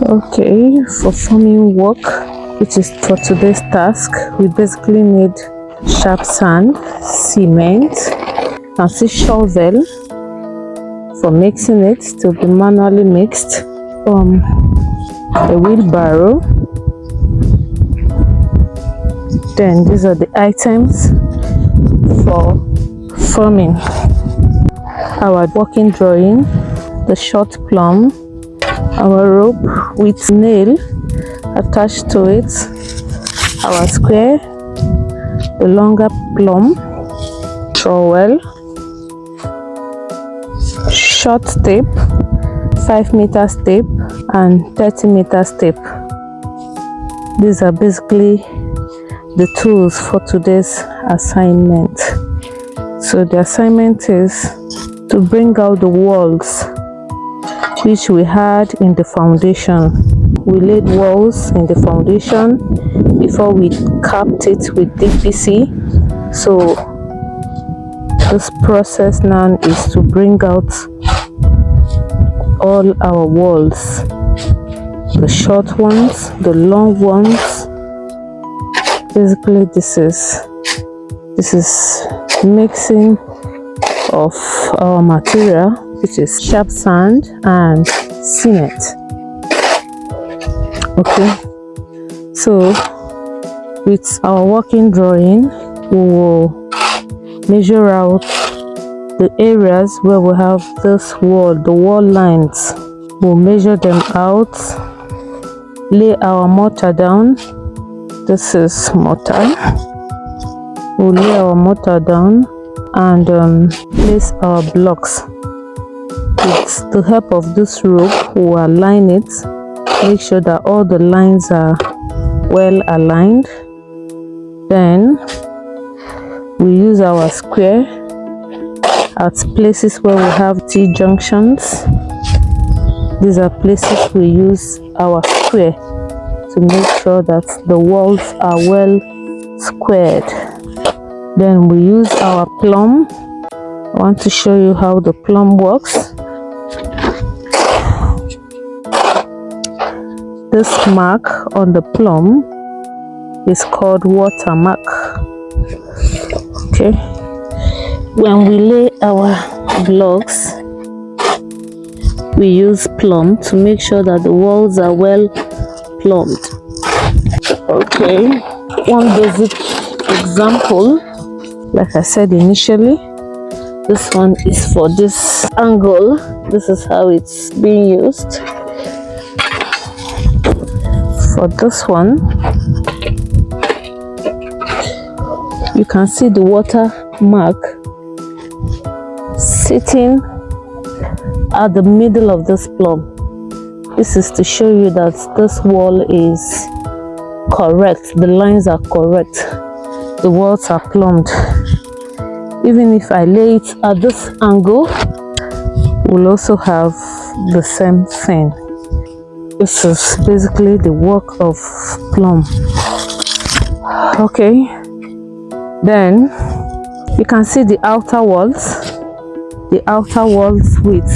Okay, for forming work, which is for today's task, we basically need sharp sand, cement, and see shovel for mixing it to be manually mixed, a wheelbarrow. Then these are the items for forming our working drawing: the short plumb, our rope with nail attached to it, our square, the longer plumb, trowel, short tape, 5 meters tape and 30 meters tape. These are basically the tools for today's assignment. So the assignment is to bring out the walls which we had in the foundation. We laid walls in the foundation before we capped it with DPC. So this process now is to bring out all our walls, the short ones, the long ones. Basically this is mixing of our material, which is sharp sand and cement. Okay, so with our working drawing, we will measure out the areas where we have this wall, the wall lines. We'll measure them out, lay our mortar down. This is mortar. We'll lay our mortar down and place our blocks. With the help of this rope, we'll align it, make sure that all the lines are well aligned. Then we use our square at places where we have T-junctions. These are places we use our square to make sure that the walls are well squared. Then we use our plumb. I want to show you how the plumb works. This mark on the plumb is called watermark. Okay, when we lay our blocks, we use plumb to make sure that the walls are well plumbed. Okay, one basic example, like I said initially, this one is for this angle. This is how it's being used. For this one, you can see the watermark sitting at the middle of this plumb. This is to show you that this wall is correct, the lines are correct, the walls are plumbed. Even if I lay it at this angle, we'll also have the same thing. This is basically the work of plumb. Okay, then you can see the outer walls with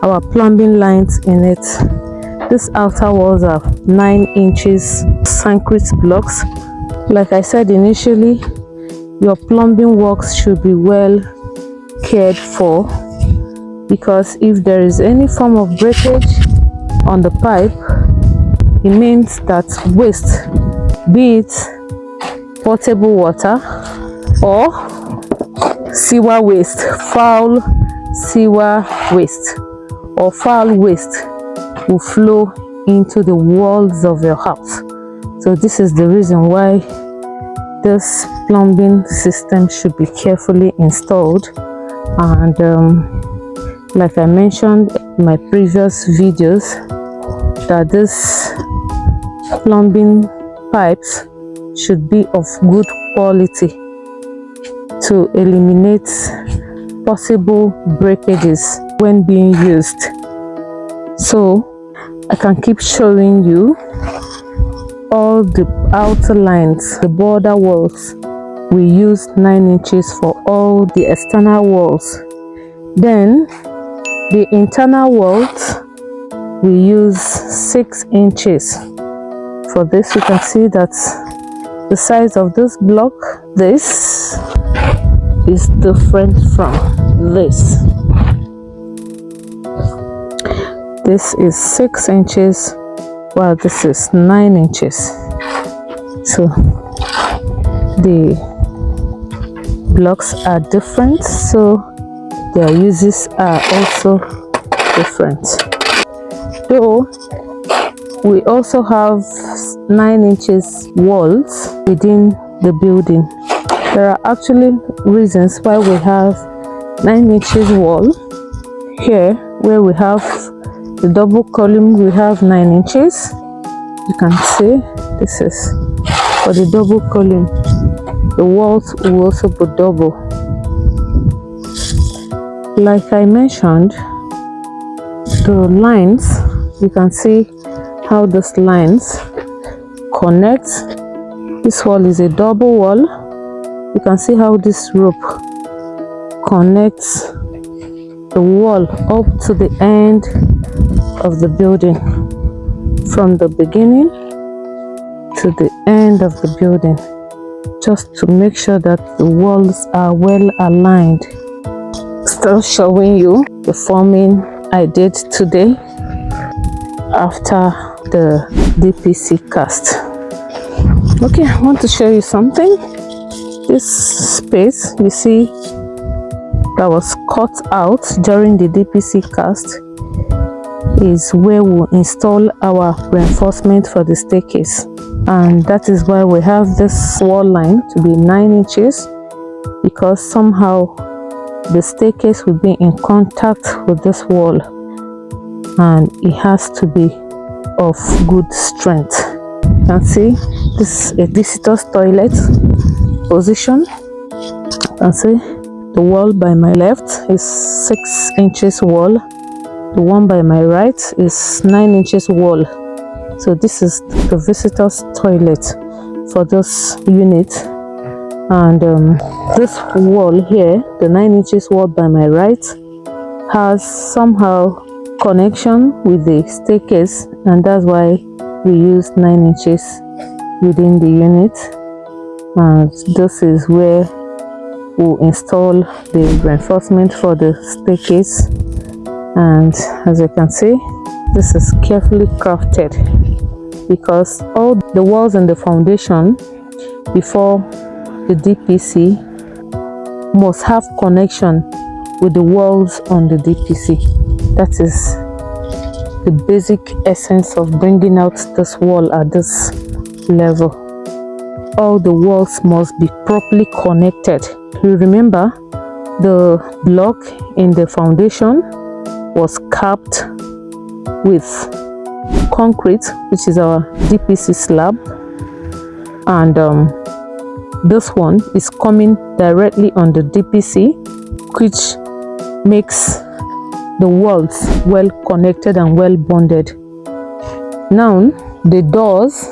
our plumbing lines in it. These outer walls are 9 inches concrete blocks. Like I said initially, your plumbing works should be well cared for, because if there is any form of breakage on the pipe, it means that waste, be it potable water or sewer waste, foul sewer waste or foul waste, will flow into the walls of your house. So this is the reason why this plumbing system should be carefully installed. And like I mentioned in my previous videos, that this plumbing pipes should be of good quality to eliminate possible breakages when being used. So I can keep showing you all the outer lines, the border walls. We used 9 inches for all the external walls. Then the internal walls, we use 6 inches. For this, you can see that the size of this block, this is different from this. This is 6 inches while this is 9 inches. So the blocks are different, so their uses are also different. Though we also have 9 inches walls within the building. There are actually reasons why we have 9 inches wall here, where we have the double column. We have 9 inches. You can see this is for the double column. The walls will also be double. Like I mentioned, the lines, you can see how these lines connect. This wall is a double wall. You can see how this rope connects the wall up to the end of the building, from the beginning to the end of the building, just to make sure that the walls are well aligned. Still showing you the forming I did today after the DPC cast. Okay, I want to show you something. This space you see that was cut out during the DPC cast is where we'll install our reinforcement for the staircase, and that is why we have this wall line to be 9 inches, because somehow the staircase will be in contact with this wall and it has to be of good strength. You can see this is a visitor's toilet position. You can see the wall by my left is 6 inches wall. The one by my right is 9 inches wall. So this is the visitor's toilet for this unit. And this wall here, the 9 inches wall by my right, has somehow connection with the staircase, and that's why we use 9 inches within the unit. And this is where we'll install the reinforcement for the staircase. And as you can see, this is carefully crafted, because all the walls and the foundation before the DPC must have connection with the walls on the DPC. That is the basic essence of bringing out this wall at this level. All the walls must be properly connected. You remember the block in the foundation was capped with concrete, which is our DPC slab, and this one is coming directly on the DPC, which makes the walls well connected and well bonded. Now the doors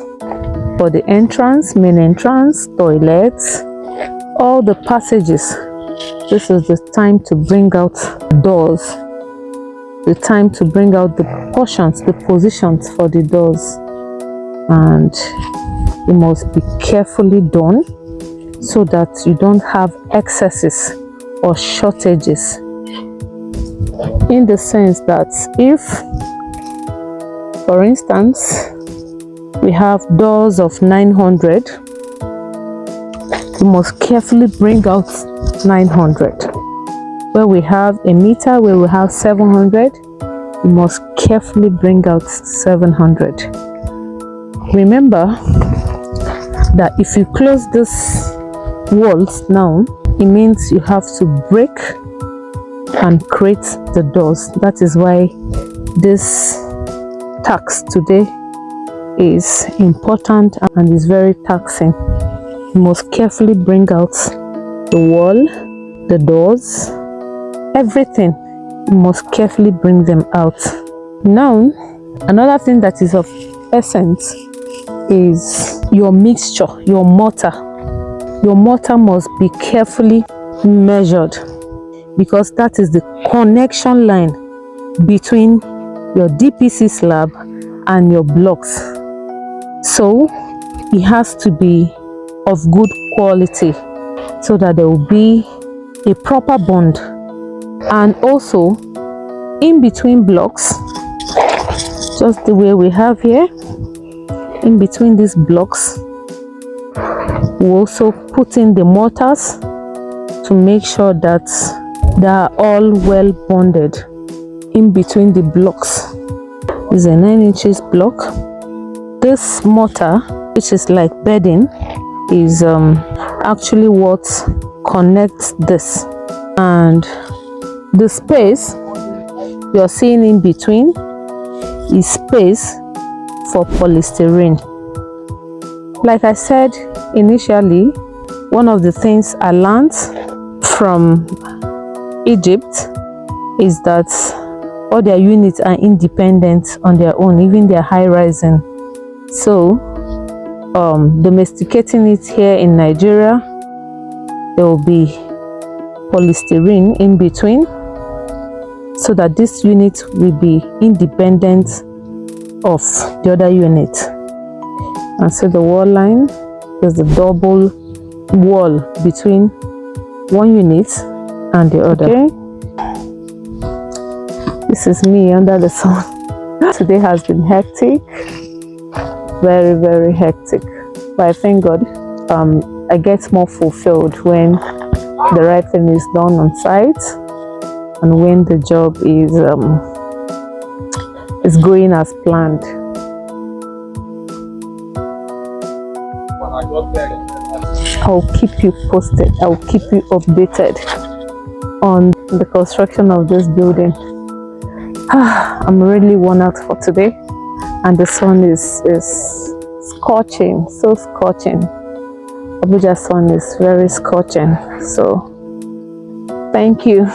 for the entrance, main entrance, toilets, all the passages, this is the time to bring out doors, the time to bring out the portions, the positions for the doors, and it must be carefully done so that you don't have excesses or shortages, in the sense that if, for instance, we have doors of 900, we must carefully bring out 900. Where we have a meter where we have 700, we must carefully bring out 700. Remember that if you close this walls now, it means you have to break and create the doors. That is why this task today is important and is very taxing. You must carefully bring out the wall, the doors, everything. You must carefully bring them out. Now, another thing that is of essence is your mixture, your mortar. Your mortar must be carefully measured, because that is the connection line between your DPC slab and your blocks. So it has to be of good quality so that there will be a proper bond. And also in between blocks, just the way we have here, in between these blocks, we also put in the mortars to make sure that they are all well bonded in between the blocks. This is a 9 inches block. This mortar, which is like bedding, is actually what connects this, and the space you're seeing in between is space for polystyrene. Like I said initially, one of the things I learned from Egypt is that all their units are independent on their own, even their high rising. So domesticating it here in Nigeria, there will be polystyrene in between so that this unit will be independent of the other unit. And so the wall line, there's a double wall between one unit and the other. Okay. This is me under the sun. Today has been hectic, very, very hectic. But I thank God I get more fulfilled when the right thing is done on site and when the job is going as planned. I'll keep you posted. I'll keep you updated on the construction of this building. I'm really worn out for today, and the sun is scorching, so scorching. Abuja sun is very scorching. So thank you.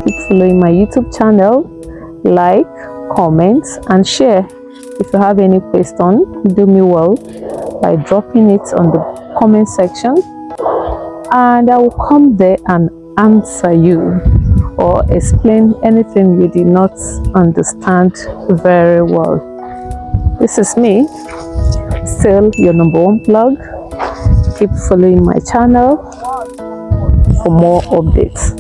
Keep following my YouTube channel, like, comment and share. If you have any question, do me well by dropping it on the comment section, and I will come there and answer you or explain anything you did not understand very well. This is me, still your #1 blog. Keep following my channel for more updates.